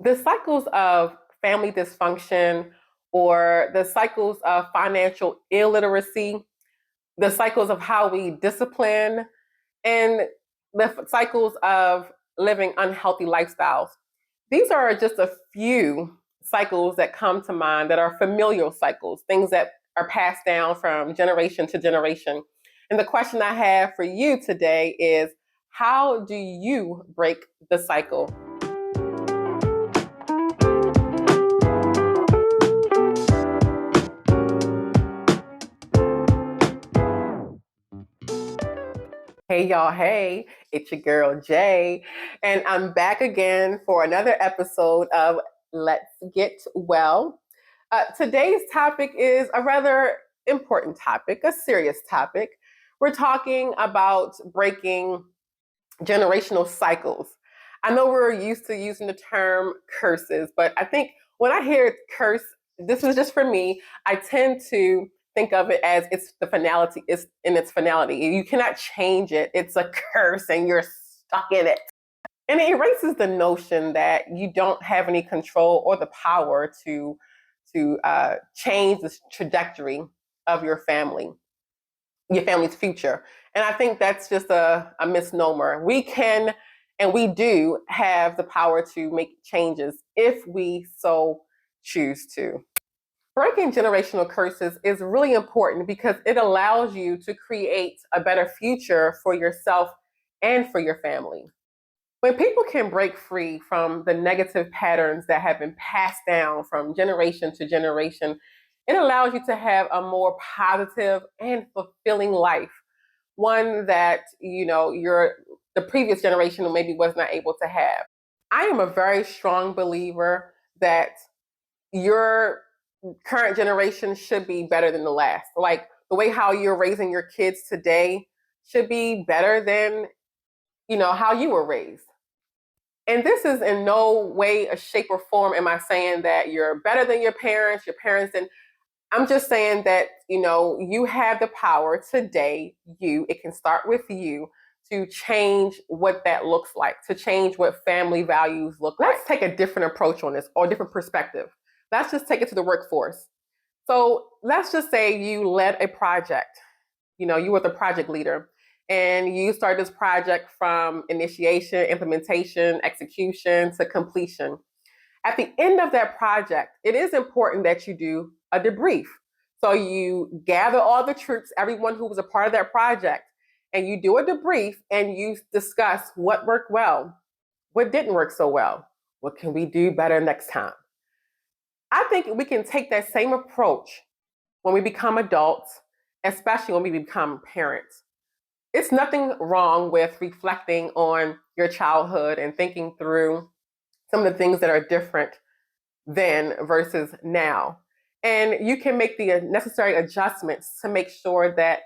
The cycles of family dysfunction or the cycles of financial illiteracy, the cycles of how we discipline, and the cycles of living unhealthy lifestyles. These are just a few cycles that come to mind that are familial cycles, things that are passed down from generation to generation. And the question I have for you today is, how do you break the cycle? Hey y'all, hey, it's your girl Jay, and I'm back again for another episode of Let's Get Well. Today's topic is a rather important topic, a serious topic. We're talking about breaking generational cycles. I know we're used to using the term curses, but I think when I hear curse, this is just for me, I tend to think of it as it's the finality, it's in its finality. You cannot change it. It's a curse and you're stuck in it. And it erases the notion that you don't have any control or the power to change the trajectory of your family's future. And I think that's just a misnomer. We can and we do have the power to make changes if we so choose to. Breaking generational curses is really important because it allows you to create a better future for yourself and for your family. When people can break free from the negative patterns that have been passed down from generation to generation, it allows you to have a more positive and fulfilling life. One that, the previous generation maybe was not able to have. I am a very strong believer that your current generation should be better than the last. Like the way how you're raising your kids today should be better than, how you were raised. And this is in no way, a shape, or form am I saying that you're better than your parents, and I'm just saying that, you have the power today, it can start with you to change what that looks like, to change what family values look like. Let's take a different approach on this or a different perspective. Let's just take it to the workforce. So let's just say you led a project, you were the project leader and you started this project from initiation, implementation, execution to completion. At the end of that project, it is important that you do a debrief. So you gather all the troops, everyone who was a part of that project, and you do a debrief and you discuss what worked well, what didn't work so well, what can we do better next time. I think we can take that same approach when we become adults, especially when we become parents. It's nothing wrong with reflecting on your childhood and thinking through some of the things that are different then versus now. And you can make the necessary adjustments to make sure that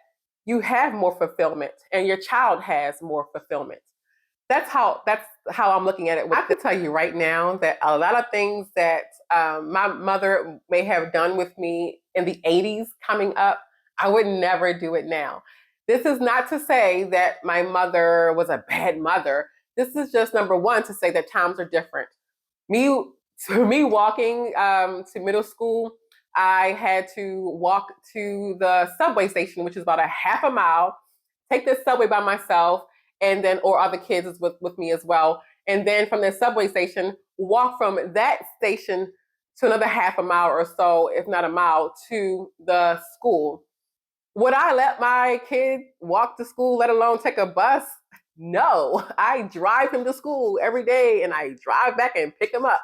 you have more fulfillment and your child has more fulfillment. That's how I'm looking at it. I could tell you right now that a lot of things that my mother may have done with me in the 80s coming up, I would never do it now. This is not to say that my mother was a bad mother. This is just number one to say that times are different. Me walking to middle school, I had to walk to the subway station, which is about a half a mile, take the subway by myself, and then, or other kids is with me as well. And then from the subway station, walk from that station to another half a mile or so, if not a mile, to the school. Would I let my kid walk to school, let alone take a bus? No, I drive him to school every day and I drive back and pick him up.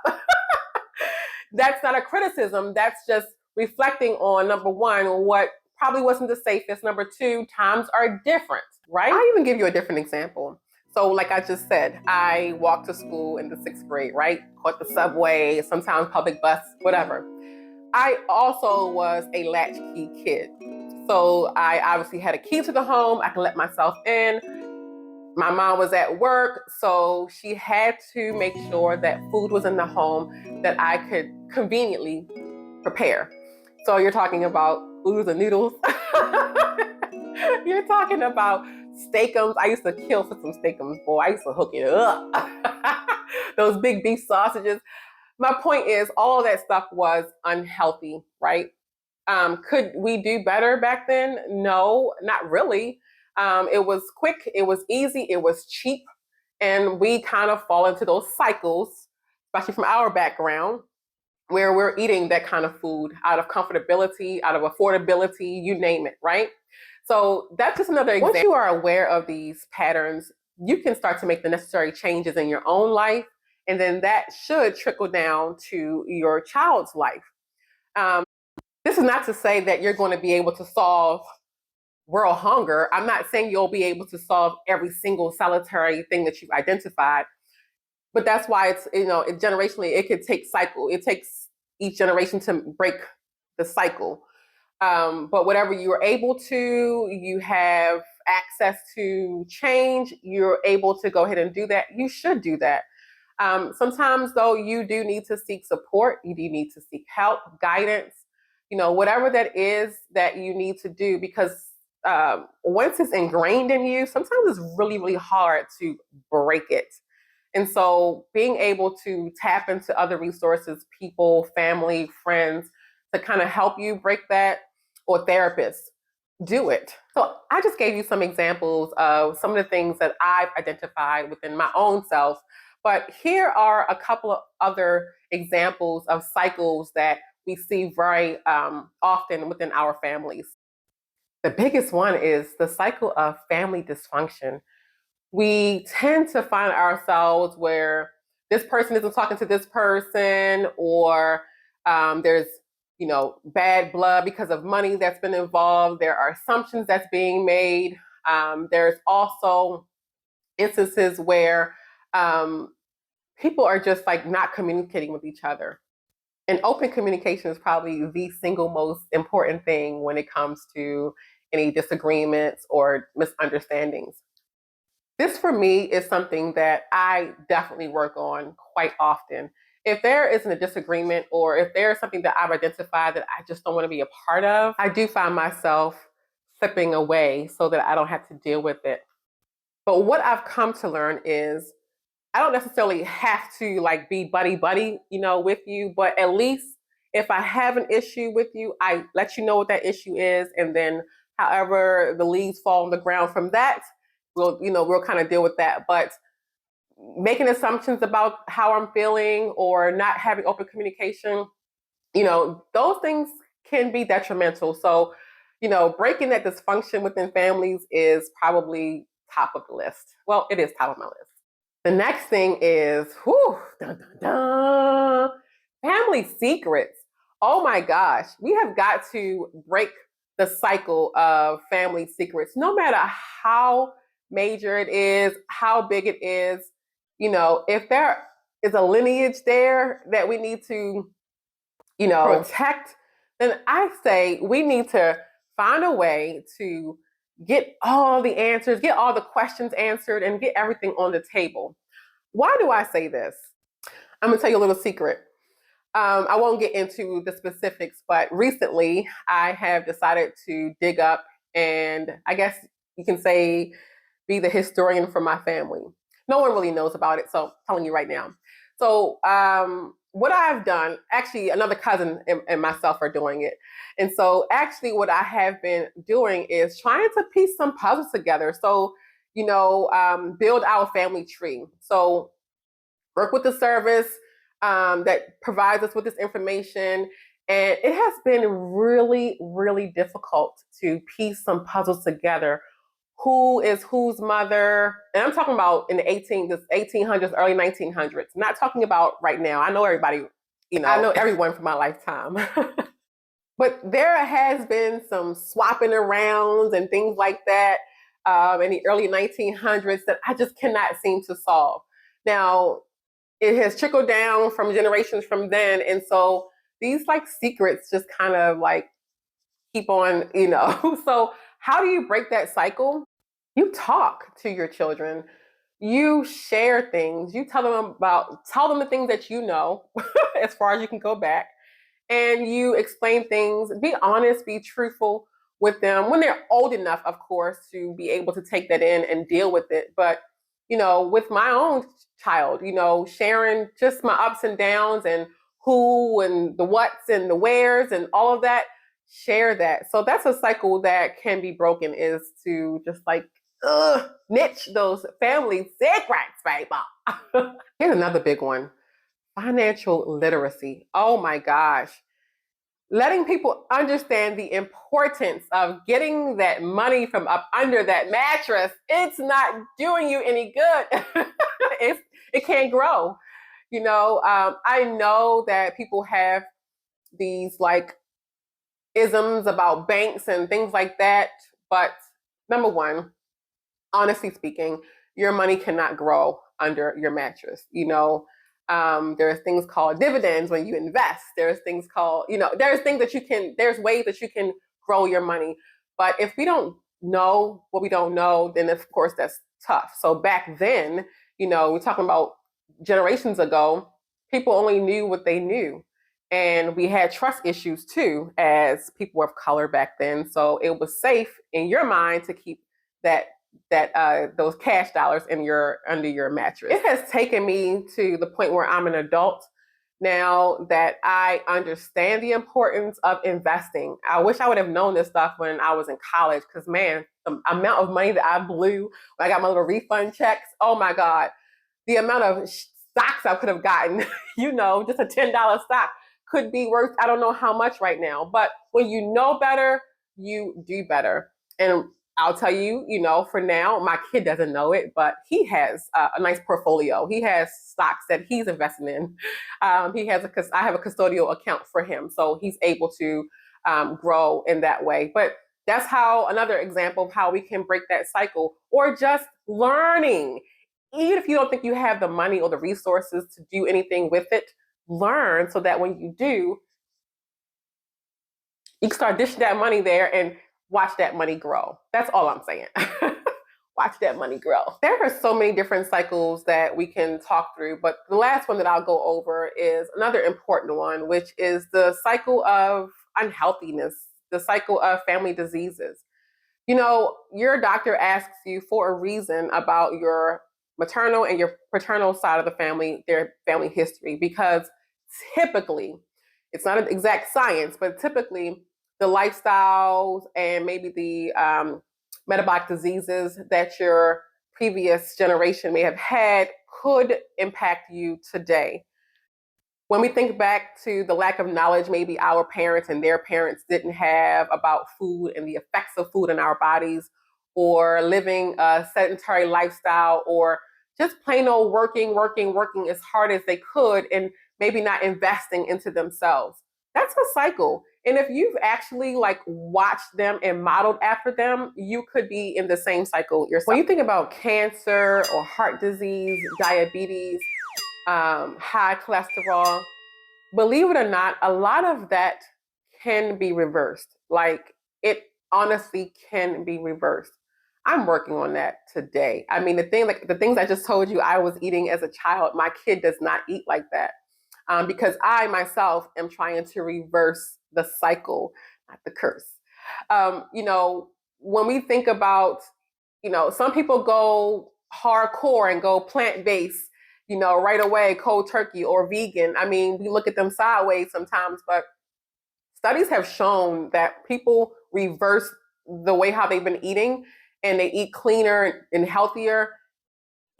That's not a criticism. That's just reflecting on, number one, what probably wasn't the safest. Number two, times are different, right? I'll even give you a different example. So like I just said, I walked to school in the 6th grade, right? Caught the subway, sometimes public bus, whatever. I also was a latchkey kid. So I obviously had a key to the home. I can let myself in. My mom was at work, so she had to make sure that food was in the home that I could conveniently prepare. So you're talking about oodles and noodles. You're talking about steakums. I used to kill for some steakums, boy. I used to hook it up. Those big beef sausages. my point is, all of that stuff was unhealthy, right? Could we do better back then? No, not really. It was quick, it was easy, it was cheap, and we kind of fall into those cycles, especially from our background, where we're eating that kind of food out of comfortability, out of affordability, you name it, right? So that's just another example. Once you are aware of these patterns, you can start to make the necessary changes in your own life, and then that should trickle down to your child's life. This is not to say that you're going to be able to solve world hunger. I'm not saying you'll be able to solve every single solitary thing that you've identified, but that's why it's, generationally, it could take cycle. It takes each generation to break the cycle. But whatever you're able to, you have access to change, you're able to go ahead and do that. You should do that. Sometimes, though, you do need to seek support. You do need to seek help, guidance, whatever that is that you need to do, because once it's ingrained in you, sometimes it's really, really hard to break it. And so being able to tap into other resources, people, family, friends, to kind of help you break that, or therapists, do it. So I just gave you some examples of some of the things that I've identified within my own self. But here are a couple of other examples of cycles that we see very often within our families. The biggest one is the cycle of family dysfunction. We tend to find ourselves where this person isn't talking to this person, or there's bad blood because of money that's been involved. There are assumptions that's being made. There's also instances where people are just like not communicating with each other. And open communication is probably the single most important thing when it comes to any disagreements or misunderstandings. This for me is something that I definitely work on quite often. If there isn't a disagreement, or if there's something that I've identified that I just don't want to be a part of, I do find myself slipping away so that I don't have to deal with it. But what I've come to learn is I don't necessarily have to like be buddy buddy, with you, but at least if I have an issue with you, I let you know what that issue is, and then however the leaves fall on the ground from that, we'll kind of deal with that. But making assumptions about how I'm feeling, or not having open communication, those things can be detrimental. So, breaking that dysfunction within families is probably top of the list. Well, it is top of my list. The next thing is, dun, dun, dun, family secrets. Oh my gosh, we have got to break the cycle of family secrets, no matter how major it is, how big it is. If there is a lineage there that we need to, protect, then I say we need to find a way to get all the answers, get all the questions answered, and get everything on the table. Why do I say this? I'm gonna tell you a little secret. I won't get into the specifics, but recently I have decided to dig up, and I guess you can say be the historian for my family. No one really knows about it, so I'm telling you right now. So what I've done, actually another cousin and myself are doing it. And so actually what I have been doing is trying to piece some puzzles together. So, build our family tree. So work with the service that provides us with this information. And it has been really, really difficult to piece some puzzles together. Who is whose mother? And I'm talking about in the 1800s, early 1900s. I'm not talking about right now. I know everybody, I know everyone from my lifetime. But there has been some swapping around and things like that in the early 1900s that I just cannot seem to solve. Now, it has trickled down from generations from then. And so these like secrets just kind of like keep on, So how do you break that cycle? You talk to your children. You share things. You tell them the things that you know, as far as you can go back, and you explain things. Be honest, be truthful with them when they're old enough, of course, to be able to take that in and deal with it. But with my own child, sharing just my ups and downs and who and the whats and the wheres and all of that, share that. So that's a cycle that can be broken, is to just like niche those family secrets, baby. Here's another big one: financial literacy. Oh my gosh. Letting people understand the importance of getting that money from up under that mattress. It's not doing you any good. It can't grow. I know that people have these like isms about banks and things like that, but number one, honestly speaking, your money cannot grow under your mattress. There's things called dividends when you invest. There's things called, there's things that there's ways that you can grow your money. But if we don't know what we don't know, then of course that's tough. So back then, we're talking about generations ago, people only knew what they knew. And we had trust issues too, as people of color back then. So it was safe in your mind to keep that those cash dollars under your mattress. It has taken me to the point where I'm an adult now that I understand the importance of investing. I wish I would have known this stuff when I was in college, because man, the amount of money that I blew when I got my little refund checks, oh my God, the amount of stocks I could have gotten, just a $10 stock could be worth, I don't know how much right now. But when you know better, you do better. And I'll tell you, for now, my kid doesn't know it, but he has a nice portfolio. He has stocks that he's investing in. I have a custodial account for him, so he's able to grow in that way. But that's another example of how we can break that cycle, or just learning. Even if you don't think you have the money or the resources to do anything with it, learn so that when you do, you can start dishing that money there and watch that money grow. That's all I'm saying. Watch that money grow. There are so many different cycles that we can talk through, but the last one that I'll go over is another important one, which is the cycle of unhealthiness, the cycle of family diseases. Your doctor asks you for a reason about your maternal and your paternal side of the family, their family history, because typically, it's not an exact science, but typically the lifestyles and maybe the metabolic diseases that your previous generation may have had could impact you today. When we think back to the lack of knowledge maybe our parents and their parents didn't have about food and the effects of food in our bodies, or living a sedentary lifestyle, or just plain old working as hard as they could and maybe not investing into themselves. That's a cycle. And if you've actually like watched them and modeled after them, you could be in the same cycle yourself. When you think about cancer or heart disease, diabetes, high cholesterol, believe it or not, a lot of that can be reversed. Like, it honestly can be reversed. I'm working on that today. I mean, the things I just told you I was eating as a child, my kid does not eat like that, because I myself am trying to reverse the cycle, not the curse. When we think about, some people go hardcore and go plant-based, right away, cold turkey or vegan. I mean, we look at them sideways sometimes, but studies have shown that people reverse the way how they've been eating, and they eat cleaner and healthier.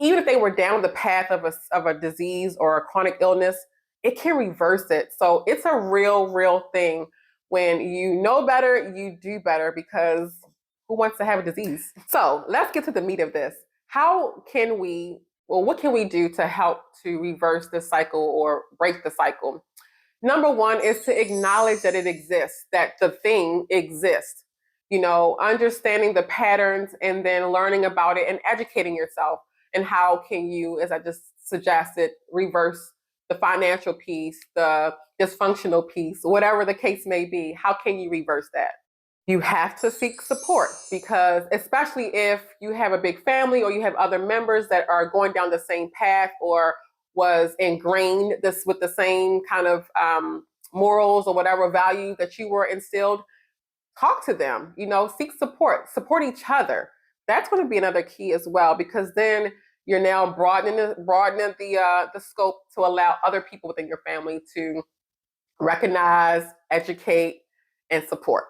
Even if they were down the path of a disease or a chronic illness, it can reverse it. So it's a real thing. When you know better, you do better, because who wants to have a disease? So let's get to the meat of this. What can we do to help to reverse the cycle or break the cycle? Number one is to acknowledge that it exists, that the thing exists. Understanding the patterns and then learning about it and educating yourself. And how can you, as I just suggested, reverse the financial piece, the dysfunctional piece, whatever the case may be? How can you reverse that? You have to seek support, because especially if you have a big family or you have other members that are going down the same path, or was ingrained with the same kind of morals or whatever value that you were instilled, talk to them, seek support each other. That's going to be another key as well, because then You're now broadening the scope to allow other people within your family to recognize, educate, and support.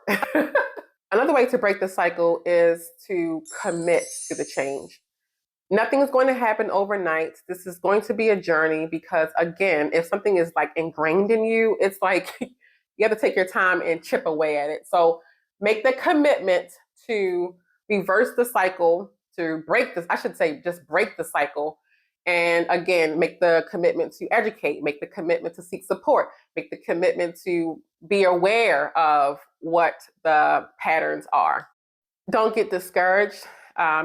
Another way to break the cycle is to commit to the change. Nothing is going to happen overnight. This is going to be a journey because, again, if something is like ingrained in you, it's like you have to take your time and chip away at it. So make the commitment to reverse the cycle, to break this, I should say, just break the cycle. And again, make the commitment to educate, make the commitment to seek support, make the commitment to be aware of what the patterns are. Don't get discouraged.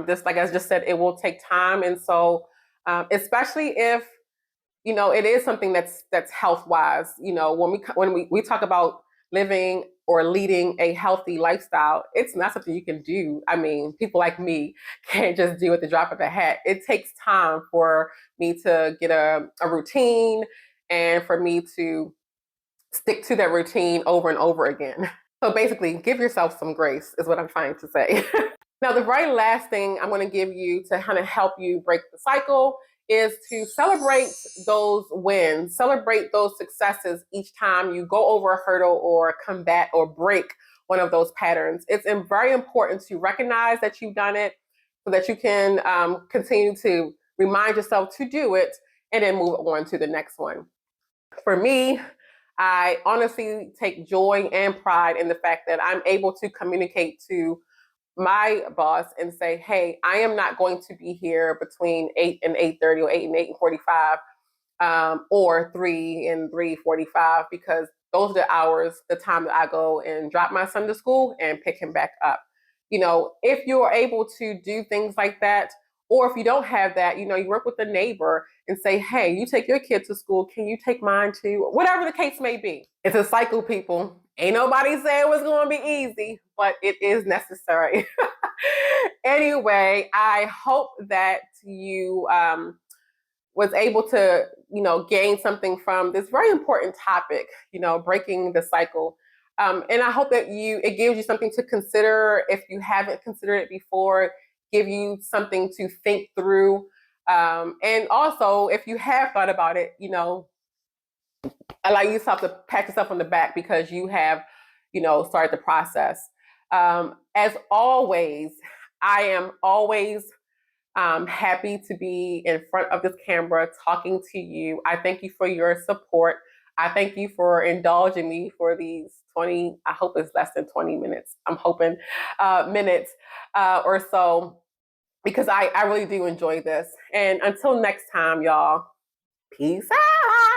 Just like I just said, it will take time, and so especially if it is something that's health wise. When we talk about living or leading a healthy lifestyle, it's not something you can do. I mean, people like me can't just do at the drop of a hat. It takes time for me to get a routine and for me to stick to that routine over and over again. So basically, give yourself some grace, is what I'm trying to say. Now, the very last thing I'm going to give you to kind of help you break the cycle is to celebrate those wins, celebrate those successes each time you go over a hurdle or combat or break one of those patterns. It's very important to recognize that you've done it so that you can continue to remind yourself to do it and then move on to the next one. For me, I honestly take joy and pride in the fact that I'm able to communicate to my boss and say, hey, I am not going to be here between 8 and 8:30 or 8 and 8:45 or 3 and 3:45 because those are the hours, the time that I go and drop my son to school and pick him back up. If you are able to do things like that, or if you don't have that, you work with a neighbor and say, hey, you take your kid to school, can you take mine too? Whatever the case may be. It's a cycle, people. Ain't nobody saying it was going to be easy, but it is necessary. Anyway, I hope that you was able to, gain something from this very important topic, breaking the cycle. And I hope that it gives you something to consider if you haven't considered it before, give you something to think through. And also, if you have thought about it, allow yourself to pat yourself on the back because you have, started the process. As always, I am always happy to be in front of this camera talking to you. I thank you for your support. I thank you for indulging me for these 20, I hope it's less than 20 minutes. I'm hoping minutes or so because I really do enjoy this. And until next time, y'all, peace out.